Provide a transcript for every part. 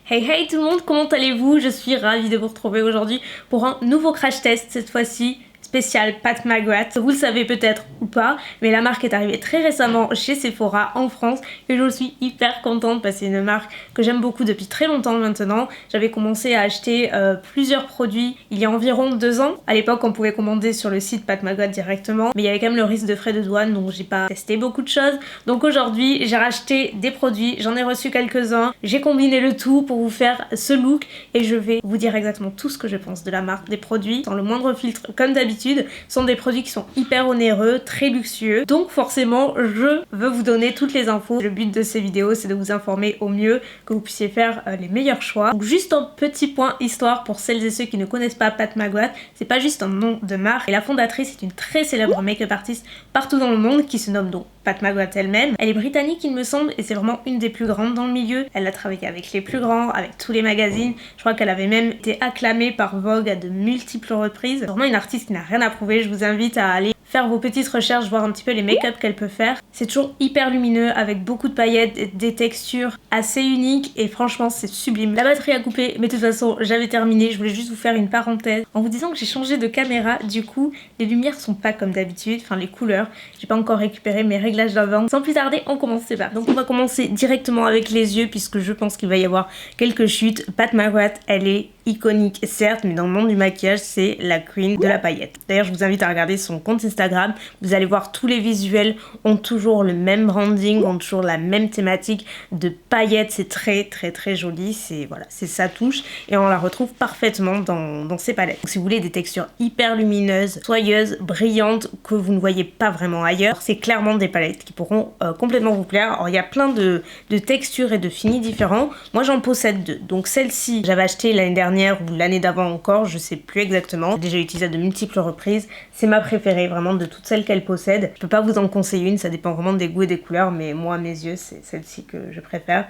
Hey hey tout le monde, comment allez-vous? Je suis ravie de vous retrouver aujourd'hui pour un nouveau crash test, cette fois-ci spécial Pat McGrath. Vous le savez peut-être ou pas, mais la marque est arrivée très récemment chez Sephora en France et je suis hyper contente parce que c'est une marque que j'aime beaucoup depuis très longtemps maintenant. J'avais commencé à acheter plusieurs produits il y a environ 2 ans. À l'époque, on pouvait commander sur le site Pat McGrath directement, mais il y avait quand même le risque de frais de douane, donc j'ai pas testé beaucoup de choses. Donc aujourd'hui, j'ai racheté des produits, j'en ai reçu quelques-uns, j'ai combiné le tout pour vous faire ce look et je vais vous dire exactement tout ce que je pense de la marque, des produits, sans le moindre filtre comme d'habitude. Ce sont des produits qui sont hyper onéreux, très luxueux, donc forcément je veux vous donner toutes les infos. Le but de ces vidéos c'est de vous informer au mieux, que vous puissiez faire les meilleurs choix. Donc juste un petit point histoire pour celles et ceux qui ne connaissent pas Pat McGrath, c'est pas juste un nom de marque, et la fondatrice est une très célèbre make-up artiste partout dans le monde qui se nomme donc Pat McGrath elle-même. Elle est britannique il me semble et c'est vraiment une des plus grandes dans le milieu. Elle a travaillé avec les plus grands, avec tous les magazines. Je crois qu'elle avait même été acclamée par Vogue à de multiples reprises. C'est vraiment une artiste qui n'a rien à prouver. Je vous invite à aller faire vos petites recherches, voir un petit peu les make-up qu'elle peut faire. C'est toujours hyper lumineux avec beaucoup de paillettes, des textures assez uniques et franchement c'est sublime. La batterie a coupé mais de toute façon j'avais terminé. Je voulais juste vous faire une parenthèse en vous disant que j'ai changé de caméra. Du coup les lumières sont pas comme d'habitude, enfin les couleurs. J'ai pas encore récupéré mes réglages d'avant. Sans plus tarder on commence, c'est parti. Donc on va commencer directement avec les yeux puisque je pense qu'il va y avoir quelques chutes. Pat McGrath elle est iconique certes, mais dans le monde du maquillage c'est la queen de la paillette. D'ailleurs je vous invite à regarder son compte Instagram, vous allez voir tous les visuels ont toujours le même branding, ont toujours la même thématique de paillettes, c'est très joli, c'est voilà, c'est sa touche et on la retrouve parfaitement dans ses palettes. Donc, si vous voulez des textures hyper lumineuses, soyeuses, brillantes que vous ne voyez pas vraiment ailleurs, c'est clairement des palettes qui pourront complètement vous plaire. Alors il y a plein de textures et de finis différents, moi j'en possède 2, donc celle-ci j'avais acheté l'année dernière ou l'année d'avant encore, je sais plus exactement, j'ai déjà utilisé à de multiples reprises, c'est ma préférée vraiment de toutes celles qu'elle possède. Je peux pas vous en conseiller une, ça dépend vraiment des goûts et des couleurs, mais moi à mes yeux c'est celle-ci que je préfère.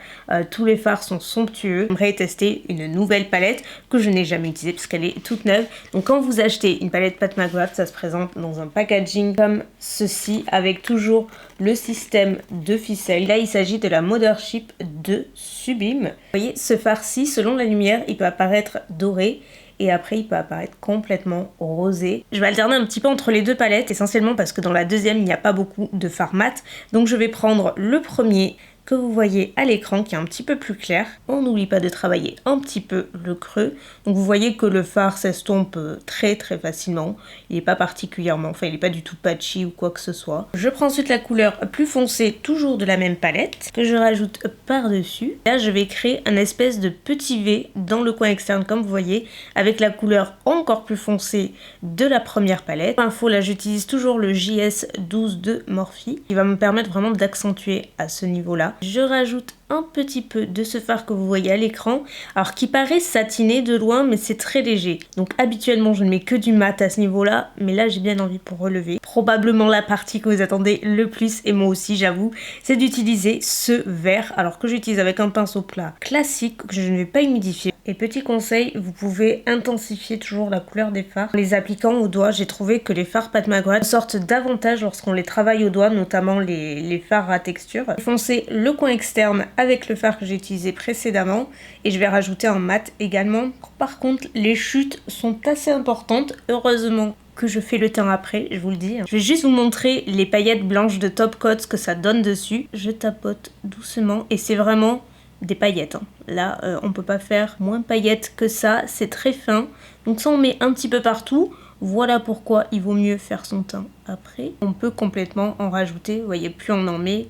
Tous les fards sont somptueux. J'aimerais tester une nouvelle palette que je n'ai jamais utilisée parce qu'elle est toute neuve. Donc quand vous achetez une palette Pat McGrath, ça se présente dans un packaging comme ceci avec toujours le système de ficelle. Là il s'agit de la Mothership de Sublime. Vous voyez ce fard-ci, selon la lumière il peut apparaître doré et après il peut apparaître complètement rosé. Je vais alterner un petit peu entre les deux palettes, essentiellement parce que dans la deuxième il n'y a pas beaucoup de fard mat. Donc je vais prendre le premier que vous voyez à l'écran qui est un petit peu plus clair. On n'oublie pas de travailler un petit peu le creux. Donc vous voyez que le fard s'estompe très facilement. Il n'est pas particulièrement, enfin il n'est pas du tout patchy ou quoi que ce soit. Je prends ensuite la couleur plus foncée, toujours de la même palette, que je rajoute par-dessus. Là je vais créer un espèce de petit V dans le coin externe comme vous voyez, avec la couleur encore plus foncée de la première palette. Pour info, là j'utilise toujours le JS12 de Morphe, qui va me permettre vraiment d'accentuer à ce niveau-là. Je rajoute un petit peu de ce fard que vous voyez à l'écran, alors qui paraît satiné de loin mais c'est très léger. Donc habituellement je ne mets que du mat à ce niveau-là, mais là j'ai bien envie pour relever. Probablement la partie que vous attendez le plus, et moi aussi j'avoue, c'est d'utiliser ce vert, alors que j'utilise avec un pinceau plat classique que je ne vais pas humidifier. Et petit conseil, vous pouvez intensifier toujours la couleur des fards. En les appliquant au doigt, j'ai trouvé que les fards Pat McGrath sortent davantage lorsqu'on les travaille au doigt, notamment les fards à texture. Foncez le coin externe avec le fard que j'ai utilisé précédemment et je vais rajouter un mat également. Par contre, les chutes sont assez importantes, heureusement que je fais le teint après, je vous le dis. Je vais juste vous montrer les paillettes blanches de Top Coat, ce que ça donne dessus. Je tapote doucement et c'est vraiment des paillettes. Là, on peut pas faire moins paillettes que ça, c'est très fin. Donc ça, on met un petit peu partout. Voilà pourquoi il vaut mieux faire son teint après. On peut complètement en rajouter, vous voyez, plus on en met,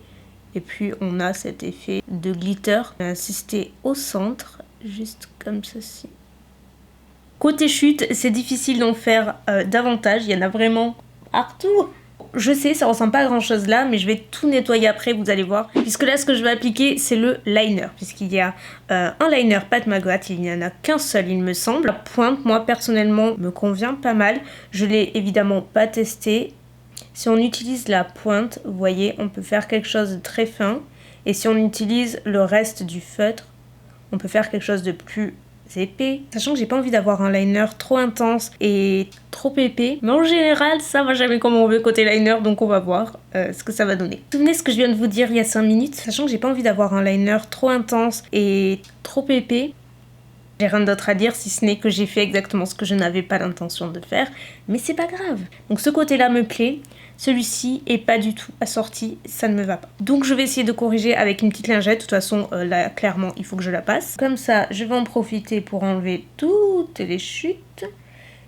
et puis on a cet effet de glitter. Je vais insister au centre, juste comme ceci. Côté chute, c'est difficile d'en faire davantage, il y en a vraiment partout. Je sais, ça ressemble pas à grand chose là, mais je vais tout nettoyer après, vous allez voir. Puisque là, ce que je vais appliquer, c'est le liner. Puisqu'il y a un liner Pat McGrath, il n'y en a qu'un seul, il me semble. La pointe, moi, personnellement, me convient pas mal. Je l'ai évidemment pas testé. Si on utilise la pointe, vous voyez, on peut faire quelque chose de très fin. Et si on utilise le reste du feutre, on peut faire quelque chose de plus épais. Sachant que j'ai pas envie d'avoir un liner trop intense et trop épais. Mais en général, ça va jamais comme on veut côté liner, donc on va voir ce que ça va donner. Vous vous souvenez ce que je viens de vous dire il y a 5 minutes? Sachant que j'ai pas envie d'avoir un liner trop intense et trop épais. J'ai rien d'autre à dire si ce n'est que j'ai fait exactement ce que je n'avais pas l'intention de faire, mais c'est pas grave. Donc ce côté-là me plaît, celui-ci est pas du tout assorti, ça ne me va pas. Donc je vais essayer de corriger avec une petite lingette, de toute façon là clairement il faut que je la passe. Comme ça je vais en profiter pour enlever toutes les chutes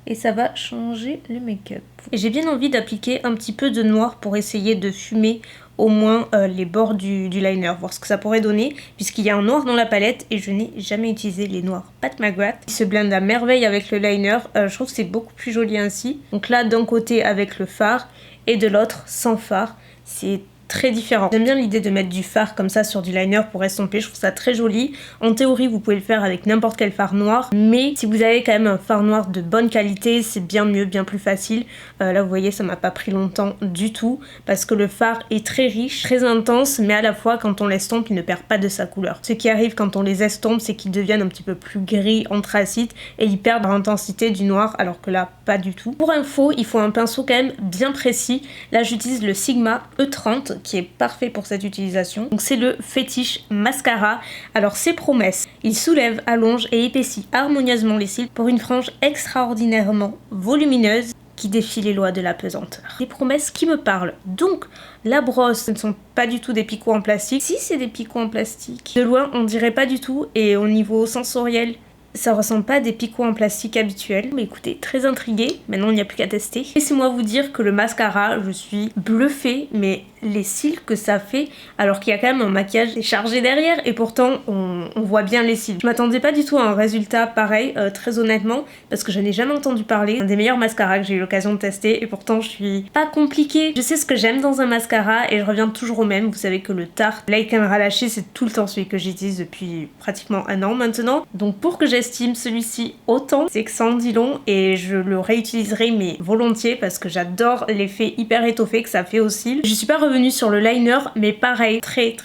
et ça va changer le make-up. Et j'ai bien envie d'appliquer un petit peu de noir pour essayer de fumer au moins les bords du liner, voir ce que ça pourrait donner, puisqu'il y a un noir dans la palette et je n'ai jamais utilisé les noirs Pat McGrath. Il se blende à merveille avec le liner, je trouve que c'est beaucoup plus joli ainsi. Donc là d'un côté avec le fard et de l'autre sans fard, c'est très différent. J'aime bien l'idée de mettre du fard comme ça sur du liner pour estomper, je trouve ça très joli. En théorie vous pouvez le faire avec n'importe quel fard noir, mais si vous avez quand même un fard noir de bonne qualité, c'est bien mieux, bien plus facile. Là vous voyez ça m'a pas pris longtemps du tout, parce que le fard est très riche, très intense, mais à la fois quand on l'estompe il ne perd pas de sa couleur. Ce qui arrive quand on les estompe c'est qu'ils deviennent un petit peu plus gris, anthracite, et ils perdent l'intensité du noir, alors que là pas du tout. Pour info, il faut un pinceau quand même bien précis. Là j'utilise le Sigma E30 qui est parfait pour cette utilisation. Donc c'est le Fetish Mascara. Alors c'est promesse. Il soulève, allonge et épaissit harmonieusement les cils pour une frange extraordinairement volumineuse qui défie les lois de la pesanteur. Des promesses qui me parlent. Donc la brosse, ce ne sont pas du tout des picots en plastique. Si c'est des picots en plastique, de loin on dirait pas du tout, et au niveau sensoriel ça ressemble pas à des picots en plastique habituels. Mais écoutez, très intriguée, maintenant il n'y a plus qu'à tester. Laissez-moi vous dire que le mascara, je suis bluffée, mais les cils que ça fait, alors qu'il y a quand même un maquillage chargé derrière, et pourtant on voit bien les cils. Je m'attendais pas du tout à un résultat pareil, très honnêtement, parce que je n'ai jamais entendu parler. Un des meilleurs mascaras que j'ai eu l'occasion de tester, et pourtant je suis pas compliquée. Je sais ce que j'aime dans un mascara, et je reviens toujours au même. Vous savez que le Tarte Light Camera Lâché, c'est tout le temps celui que j'utilise depuis pratiquement 1 an maintenant. Donc pour que j'estime celui-ci autant, c'est que ça en dit long, et je le réutiliserai mais volontiers, parce que j'adore l'effet hyper étoffé que ça fait aux cils. Je suis pas revenue sur le liner, mais pareil, très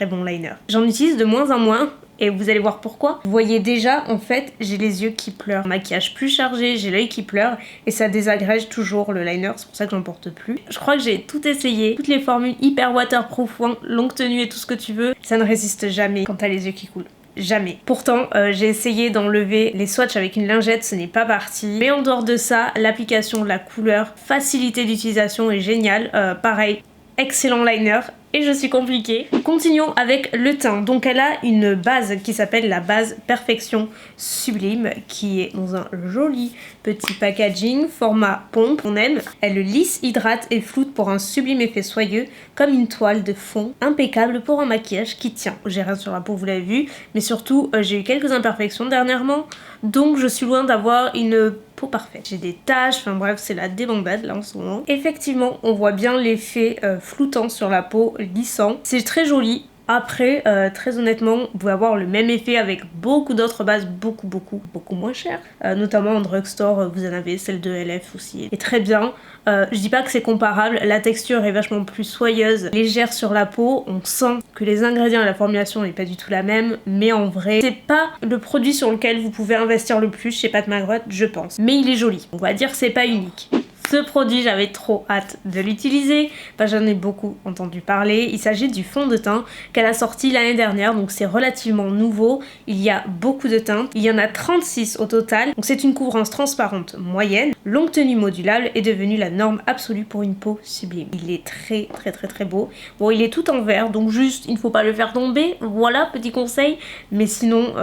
bon liner. J'en utilise de moins en moins, et vous allez voir pourquoi. Vous voyez déjà, en fait, j'ai les yeux qui pleurent. Maquillage plus chargé, j'ai l'œil qui pleure, et ça désagrège toujours le liner, c'est pour ça que j'en porte plus. Je crois que j'ai tout essayé, toutes les formules hyper waterproof, longue tenue et tout ce que tu veux, ça ne résiste jamais quand t'as les yeux qui coulent. Jamais. Pourtant, j'ai essayé d'enlever les swatchs avec une lingette, ce n'est pas parti. Mais en dehors de ça, l'application, la couleur, facilité d'utilisation est géniale. Pareil, excellent liner. Et je suis compliquée. Continuons avec le teint. Donc elle a une base qui s'appelle la base Perfection Sublime, qui est dans un joli petit packaging, format pompe. On aime. Elle lisse, hydrate et floute pour un sublime effet soyeux, comme une toile de fond, impeccable pour un maquillage qui tient. J'ai rien sur la peau, vous l'avez vu, mais surtout j'ai eu quelques imperfections dernièrement, donc je suis loin d'avoir une peau parfaite. J'ai des taches, enfin bref, c'est la débandade là en ce moment. Effectivement, on voit bien l'effet floutant sur la peau, lissant. C'est très joli. Après, très honnêtement, vous pouvez avoir le même effet avec beaucoup d'autres bases beaucoup moins chères. Notamment en drugstore, vous en avez celle de LF aussi. Et très bien. Je dis pas que c'est comparable, la texture est vachement plus soyeuse, légère sur la peau. On sent que les ingrédients et la formulation n'est pas du tout la même, mais en vrai, c'est pas le produit sur lequel vous pouvez investir le plus chez Pat McGrath, je pense. Mais il est joli. On va dire que c'est pas unique. Ce produit, j'avais trop hâte de l'utiliser, j'en ai beaucoup entendu parler. Il s'agit du fond de teint qu'elle a sorti l'année dernière, donc c'est relativement nouveau. Il y a beaucoup de teintes, il y en a 36 au total, donc c'est une couvrance transparente moyenne. Longue tenue modulable est devenue la norme absolue pour une peau sublime. Il est très beau. Bon, il est tout en vert, donc juste, il ne faut pas le faire tomber, voilà, petit conseil. Mais sinon,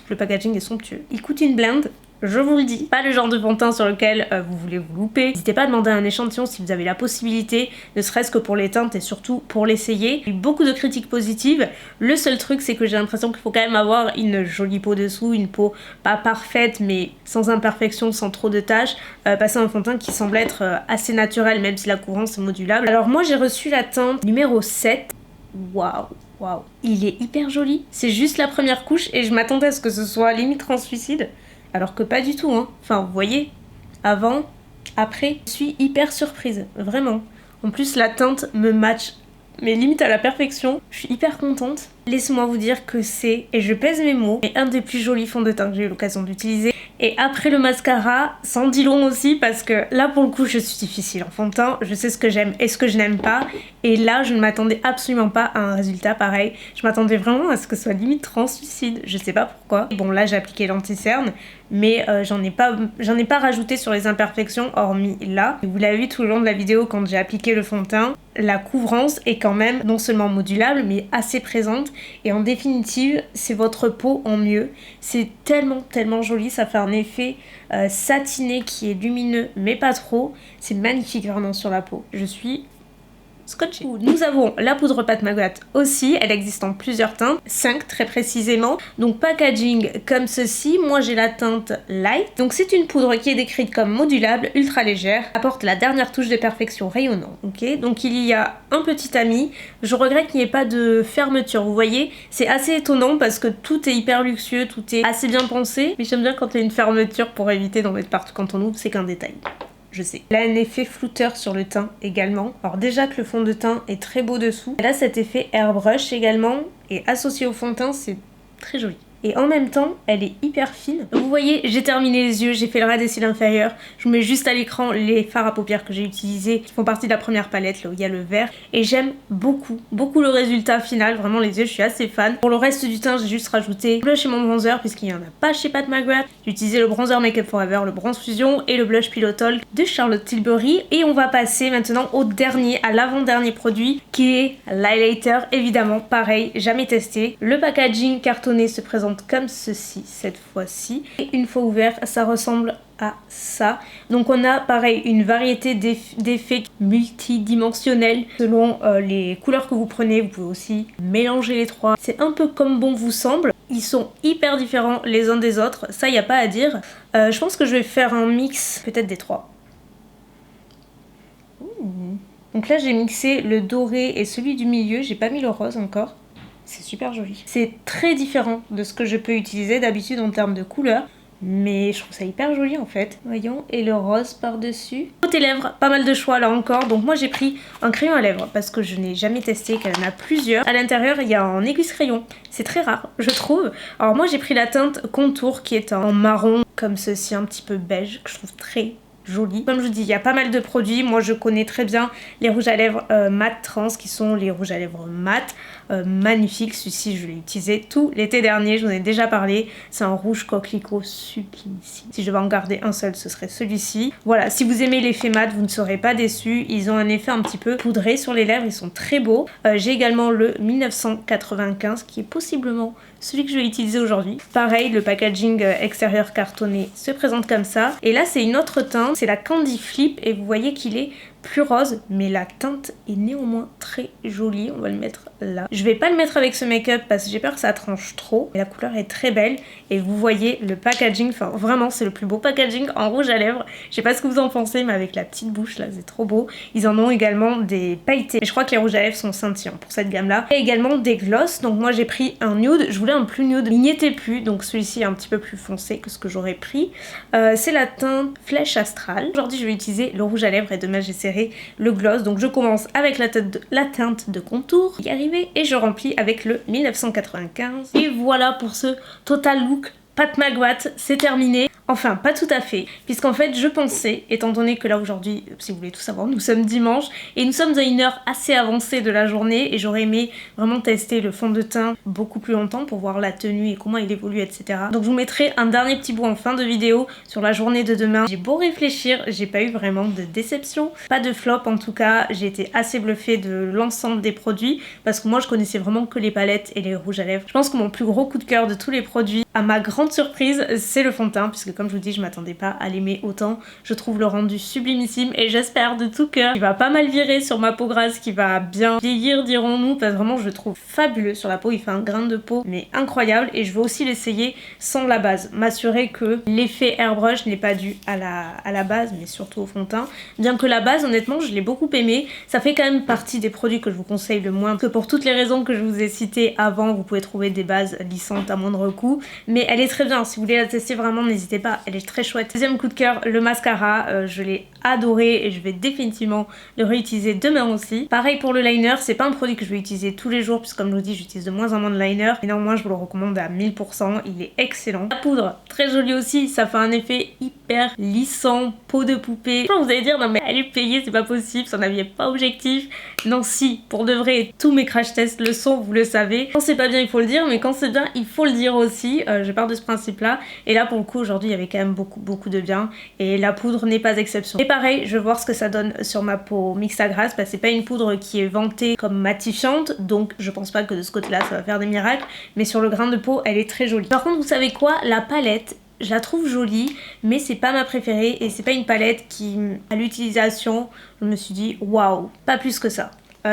le packaging est somptueux. Il coûte une blinde. Je vous le dis, pas le genre de fond de teint sur lequel vous voulez vous louper. N'hésitez pas à demander un échantillon si vous avez la possibilité, ne serait-ce que pour les teintes et surtout pour l'essayer. J'ai eu beaucoup de critiques positives. Le seul truc, c'est que j'ai l'impression qu'il faut quand même avoir une jolie peau dessous, une peau pas parfaite mais sans imperfection, sans trop de taches. Passer un fond de teint qui semble être assez naturel, même si la couvrance est modulable. Alors moi j'ai reçu la teinte numéro 7. Waouh! Il est hyper joli. C'est juste la première couche et je m'attendais à ce que ce soit limite translucide. Alors que pas du tout, hein. Enfin, vous voyez, avant, après, je suis hyper surprise, vraiment. En plus, la teinte me match mais limite à la perfection. Je suis hyper contente. Laissez-moi vous dire que c'est, et je pèse mes mots, un des plus jolis fonds de teint que j'ai eu l'occasion d'utiliser. Et après le mascara, sans dit long aussi, parce que là pour le coup je suis difficile en fond de teint, je sais ce que j'aime et ce que je n'aime pas. Et là je ne m'attendais absolument pas à un résultat pareil. Je m'attendais vraiment à ce que ce soit limite translucide, je sais pas pourquoi. Bon là j'ai appliqué l'anti-cerne, mais j'en ai pas rajouté sur les imperfections hormis là. Vous l'avez vu tout le long de la vidéo quand j'ai appliqué le fond de teint, la couvrance est quand même non seulement modulable mais assez présente. Et en définitive, c'est votre peau en mieux. C'est tellement joli, ça fait un effet satiné qui est lumineux mais pas trop. C'est magnifique vraiment sur la peau. Je suis scotché. Nous avons la poudre Pat McGrath aussi, elle existe en plusieurs teintes, 5 très précisément. Donc packaging comme ceci, moi j'ai la teinte light. Donc c'est une poudre qui est décrite comme modulable, ultra légère, apporte la dernière touche de perfection rayonnant. Ok, donc il y a un petit tamis, je regrette qu'il n'y ait pas de fermeture, vous voyez, c'est assez étonnant parce que tout est hyper luxueux, tout est assez bien pensé, mais j'aime bien quand il y a une fermeture pour éviter d'en mettre partout quand on ouvre, c'est qu'un détail. Je sais. Elle a un effet flouteur sur le teint également. Alors déjà que le fond de teint est très beau dessous. Elle a cet effet airbrush également. Et associé au fond de teint, c'est très joli. Et en même temps, elle est hyper fine. Vous voyez, j'ai terminé les yeux, j'ai fait le ras des cils inférieurs. Je vous mets juste à l'écran les fards à paupières que j'ai utilisés, qui font partie de la première palette, là où il y a le vert. Et j'aime beaucoup le résultat final. Vraiment, les yeux, je suis assez fan. Pour le reste du teint, j'ai juste rajouté le blush et mon bronzer, puisqu'il n'y en a pas chez Pat McGrath. J'ai utilisé le bronzer Make Up Forever, le bronze fusion et le blush Pillow Talk de Charlotte Tilbury. Et on va passer maintenant au dernier, à l'avant-dernier produit, qui est l'highlighter. Évidemment, pareil, jamais testé. Le packaging cartonné se présente comme ceci cette fois-ci, et une fois ouvert ça ressemble à ça. Donc on a pareil une variété d'effets multidimensionnels selon les couleurs que vous prenez. Vous pouvez aussi mélanger les trois, c'est un peu comme bon vous semble. Ils sont hyper différents les uns des autres, ça y a pas à dire. Je pense que je vais faire un mix peut-être des trois. Donc là j'ai mixé le doré et celui du milieu, j'ai pas mis le rose encore. C'est super joli. C'est très différent de ce que je peux utiliser d'habitude en termes de couleur. Mais je trouve ça hyper joli en fait. Voyons, et le rose par-dessus. Côté lèvres, pas mal de choix là encore. Donc moi j'ai pris un crayon à lèvres parce que je n'ai jamais testé, qu'elle en a plusieurs. À l'intérieur il y a un aiguise crayon. C'est très rare, je trouve. Alors moi j'ai pris la teinte Contour qui est en marron comme ceci, un petit peu beige, que je trouve très joli. Comme je vous dis, il y a pas mal de produits. Moi je connais très bien les rouges à lèvres mat trans qui sont les rouges à lèvres mat. Magnifique, celui-ci je l'ai utilisé tout l'été dernier, je vous en ai déjà parlé. C'est un rouge coquelicot sublimissime. Si je devais en garder un seul, ce serait celui-ci. Voilà, si vous aimez l'effet mat, vous ne serez pas déçus. Ils ont un effet un petit peu poudré sur les lèvres, ils sont très beaux. J'ai également le 1995 qui est possiblement celui que je vais utiliser aujourd'hui. Pareil, le packaging extérieur cartonné se présente comme ça. Et là, c'est une autre teinte, c'est la Candy Flip et vous voyez qu'il est plus rose, mais la teinte est néanmoins très jolie. On va le mettre là. Je vais pas le mettre avec ce make-up parce que j'ai peur que ça tranche trop. Et la couleur est très belle et vous voyez le packaging, enfin vraiment c'est le plus beau packaging en rouge à lèvres. Je sais pas ce que vous en pensez, mais avec la petite bouche là, c'est trop beau. Ils en ont également des pailletés. Et je crois que les rouges à lèvres sont scintillants pour cette gamme là. Et également des gloss. Donc moi j'ai pris un nude. Je voulais un plus nude. Il n'y était plus, donc celui-ci est un petit peu plus foncé que ce que j'aurais pris. C'est la teinte Flèche Astrale. Aujourd'hui je vais utiliser le rouge à lèvres et demain j'essaierai le gloss. Donc je commence avec la teinte de contour, y arriver, et je remplis avec le 1995. Et voilà pour ce total look Pat McGrath, c'est terminé. Enfin, pas tout à fait, puisqu'en fait je pensais, étant donné que là aujourd'hui, si vous voulez tout savoir, nous sommes dimanche et nous sommes à une heure assez avancée de la journée et j'aurais aimé vraiment tester le fond de teint beaucoup plus longtemps pour voir la tenue et comment il évolue, etc. Donc je vous mettrai un dernier petit bout en fin de vidéo sur la journée de demain. J'ai beau réfléchir, j'ai pas eu vraiment de déception, pas de flop en tout cas. J'ai été assez bluffée de l'ensemble des produits parce que moi je connaissais vraiment que les palettes et les rouges à lèvres. Je pense que mon plus gros coup de cœur de tous les produits, à ma grande surprise, c'est le fond de teint, puisque comme je vous dis, je m'attendais pas à l'aimer autant. Je trouve le rendu sublimissime et j'espère de tout cœur qu'il va pas mal virer sur ma peau grasse, qui va bien vieillir, dirons-nous, parce que vraiment je le trouve fabuleux sur la peau. Il fait un grain de peau mais incroyable et je veux aussi l'essayer sans la base, m'assurer que l'effet airbrush n'est pas dû à la base mais surtout au fond de teint. Bien que la base, honnêtement, je l'ai beaucoup aimé. Ça fait quand même partie des produits que je vous conseille le moins, que pour toutes les raisons que je vous ai citées avant, vous pouvez trouver des bases lissantes à moindre coût. mais elle est très bien. Si vous voulez la tester vraiment, n'hésitez pas, elle est très chouette. Deuxième coup de cœur, le mascara, je l'ai adoré et je vais définitivement le réutiliser demain aussi. Pareil pour le liner, c'est pas un produit que je vais utiliser tous les jours puisque comme je vous dis, j'utilise de moins en moins de liner, mais néanmoins je vous le recommande à 1000%, il est excellent. La poudre, très jolie aussi, ça fait un effet hyper lissant, peau de poupée. Vous allez dire non mais elle est payée, c'est pas possible, son avis est pas objectif. Non si, pour de vrai, tous mes crash tests le sont, vous le savez. Quand c'est pas bien il faut le dire, mais quand c'est bien il faut le dire aussi. Je pars de ce principe là, et là pour le coup aujourd'hui il y avait quand même beaucoup de bien, et la poudre n'est pas exception. Et pareil, je vais voir ce que ça donne sur ma peau mixte à grasse, parce que c'est pas une poudre qui est vantée comme matifiante, donc je pense pas que de ce côté là ça va faire des miracles, mais sur le grain de peau elle est très jolie. Par contre vous savez quoi, la palette, je la trouve jolie, mais c'est pas ma préférée et c'est pas une palette qui, à l'utilisation, je me suis dit waouh, pas plus que ça.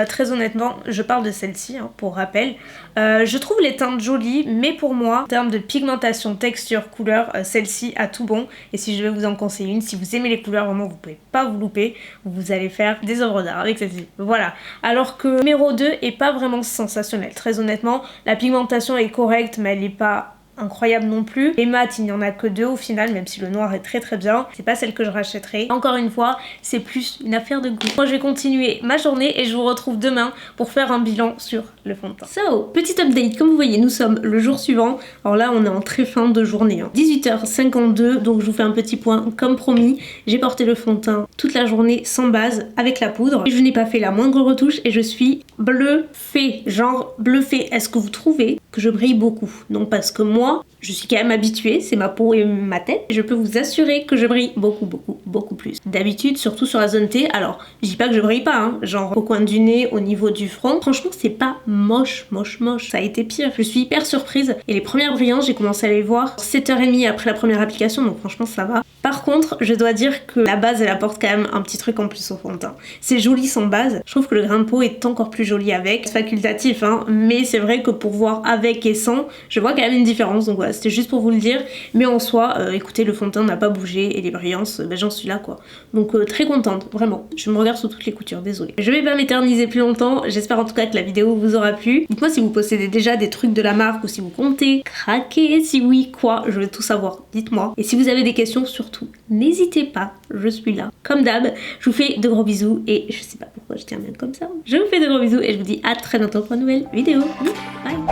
Très honnêtement, je parle de celle-ci, hein, pour rappel. Je trouve les teintes jolies, mais pour moi, en termes de pigmentation, texture, couleur, celle-ci a tout bon. Et si je vais vous en conseiller une, si vous aimez les couleurs, vraiment, vous pouvez pas vous louper. Vous allez faire des œuvres d'art avec celle-ci. Voilà. Alors que numéro 2 est pas vraiment sensationnel. Très honnêtement, la pigmentation est correcte, mais elle est pas incroyable non plus. Les maths, il n'y en a que 2 au final, même si le noir est très bien. C'est pas celle que je rachèterai. Encore une fois, c'est plus une affaire de goût. Moi, je vais continuer ma journée et je vous retrouve demain pour faire un bilan sur le fond de teint. So, petit update. Comme vous voyez, nous sommes le jour suivant. Alors là, on est en très fin de journée. 18h52, donc je vous fais un petit point comme promis. J'ai porté le fond de teint toute la journée sans base avec la poudre. Je n'ai pas fait la moindre retouche et je suis bluffée. Genre bluffée. Est-ce que vous trouvez que je brille beaucoup? Non, parce que moi, je suis quand même habituée, c'est ma peau et ma tête. Je peux vous assurer que je brille beaucoup plus. D'habitude, surtout sur la zone T, alors je dis pas que je brille pas, hein, genre au coin du nez, au niveau du front. Franchement, c'est pas moche. Ça a été pire. Je suis hyper surprise. Et les premières brillances, j'ai commencé à les voir 7h30 après la première application, donc franchement, ça va. Par contre, je dois dire que la base, elle apporte quand même un petit truc en plus au fond de teint. C'est joli sans base. Je trouve que le grain de peau est encore plus joli avec. C'est facultatif, hein, mais c'est vrai que pour voir avec et sans, je vois quand même une différence. Donc voilà, c'était juste pour vous le dire. Mais en soi, écoutez, le fond de teint n'a pas bougé et les brillances, j'en suis là quoi. Donc très contente, vraiment. Je me regarde sur toutes les coutures, désolée. Je vais pas m'éterniser plus longtemps. J'espère en tout cas que la vidéo vous aura plu. Dites-moi si vous possédez déjà des trucs de la marque ou si vous comptez craquer. Si oui, quoi, je veux tout savoir. Dites-moi. Et si vous avez des questions, surtout, n'hésitez pas. Je suis là. Comme d'hab, je vous fais de gros bisous et je sais pas pourquoi je termine comme ça. Je vous fais de gros bisous et je vous dis à très bientôt pour une nouvelle vidéo. Bye.